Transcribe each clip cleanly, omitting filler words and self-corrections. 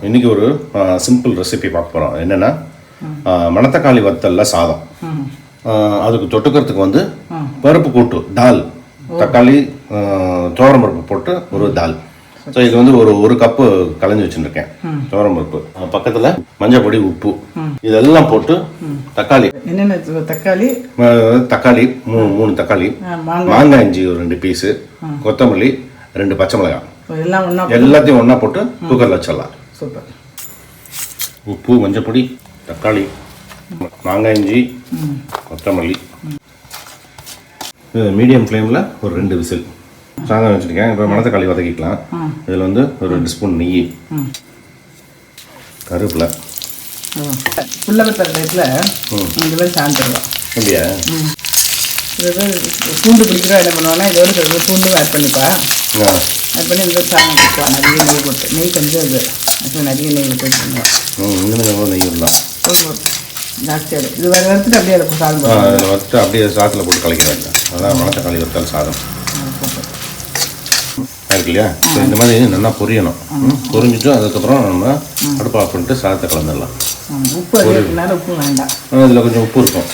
இன்றைக்கி ஒரு simple recipe பார்க்க போகிறோம். என்னென்னா மணத்தக்காளி வத்தலில் சாதம். அதுக்கு தொட்டுக்கிறதுக்கு வந்து பருப்பு கூட்டு தால், தக்காளி துவரம் பருப்பு போட்டு ஒரு தால். ஸோ இது வந்து ஒரு கப்பு கலைஞ்சி வச்சுருக்கேன் துவரம் பருப்பு. பக்கத்தில் மஞ்சள் பொடி, உப்பு, இதெல்லாம் போட்டு தக்காளி என்னென்ன தக்காளி தக்காளி 3 தக்காளி, மாங்காய் இஞ்சி ஒரு 2 பீஸு, கொத்தமல்லி 2 பச்சை மிளகாய், எல்லாத்தையும் ஒன்றா போட்டு குக்கரில் வச்சிடலாம். சூப்பர். உப்பு, மஞ்சள் பொடி, தக்காளி, மாங்காய் இஞ்சி, கொத்தமல்லி, மீடியம் ஃப்ளேமில் ஒரு 2 விசில் சாதம் வச்சுருக்கேன். இப்போ மணத்தக்காளி வதக்கிக்கலாம். இதில் வந்து ஒரு 2 ஸ்பூன் நெய், கருவேப்பிலை, புள்ளவத்தல் டைப்பில் இதெல்லாம் சாந்துருவோம். அப்படியா? இது பூண்டு பிடிக்கிறா என்ன பண்ணுவாங்கன்னா இதோட பூண்டும் ஆட் பண்ணிப்பா. ஆட் பண்ணி இந்த சாதம் வச்சுப்பா. நிறைய நெய் போட்டு, நெய் கொஞ்சம் இது நிறைய நெய் விட்டு வச்சுருந்தோம். இன்னும் நெய் விடலாம் ஜாஸ்தியாக. இது வேறு வறுத்துட்டு அப்படியே அதை சாதம் அதில் வறுத்து அப்படியே சாதத்தில் போட்டு கலக்கிறாங்க. அதான் மணத்தக்காளி வறுத்தால் சாதம் இருக்கு இல்லையா? ஸோ இந்த மாதிரி நல்லா பொரியணும். பொரிஞ்சிட்டு அதுக்கப்புறம் நம்ம அடுப்பு ஆஃப் பண்ணிட்டு சாதத்தை கலந்துடலாம். உப்பு உப்பு வேண்டாம். இதில் கொஞ்சம் உப்பு இருக்கும்.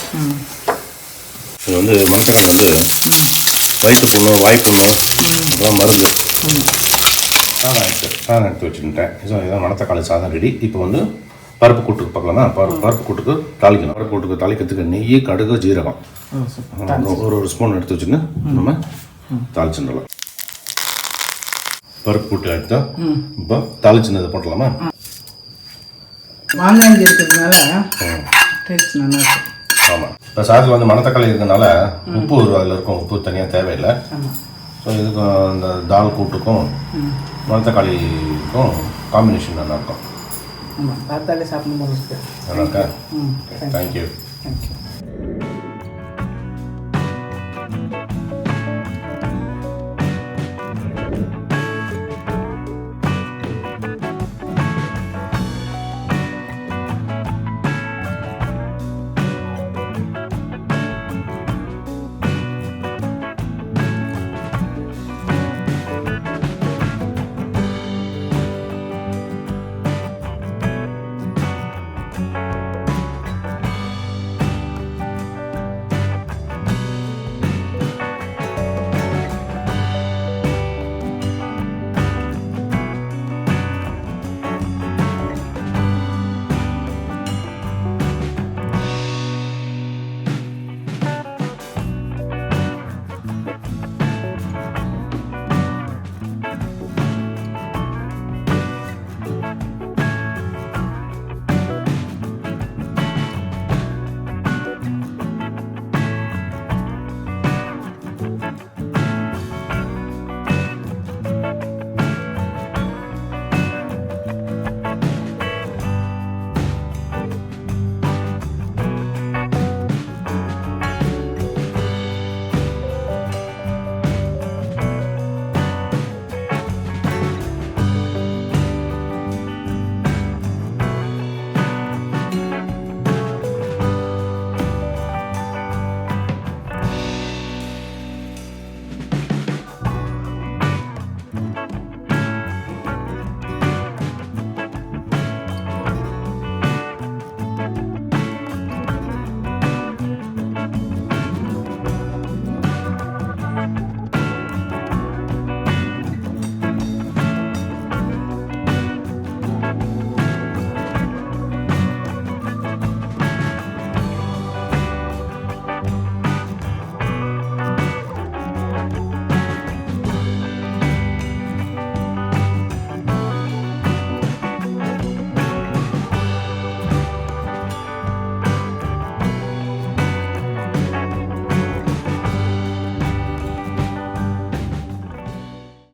இது வந்து மணத்தக்காளி வந்து வயிற்று புண்ணு, வாய்ப்புண்ணு, அப்புறம் மருந்து. சாதம் எடுத்து வச்சுக்கிட்டேன். ஸோ இதான் மணத்தக்காளி சாதம் ரெடி. இப்போ வந்து பருப்பு கூட்டுக்கு பார்க்கலாமா? பருப்பு கூட்டுக்கு தாளிக்கணும். பருப்பு கூட்டுக்கு தாளிக்கிறதுக்கு நெய், கடுகு, ஜீரகம் ஒரு ஸ்பூன் எடுத்து வச்சுன்னு நம்ம தாளிச்சுடலாம். பருப்பு கூட்டு எடுத்தா இப்போ தாளிச்சுனதை போட்டலாமா? மாங்காய் இருக்கிறதுனால டேஸ்ட் நல்லா இருக்கும். ஆமாம். இப்போ சாதத்தில் வந்து மணத்தக்காளி இருக்கிறதுனால உப்பு அதில் இருக்கும். உப்பு தனியாக தேவையில்லை. ஸோ இதுக்கும் இந்த தால் கூட்டுக்கும் மணத்தக்காளிக்கும் காம்பினேஷன் நல்லாயிருக்கும். ஆமாம், பார்த்தாலே சாப்பிடும் போது நல்லா இருக்கா? தேங்க்யூ. தேங்க்யூ.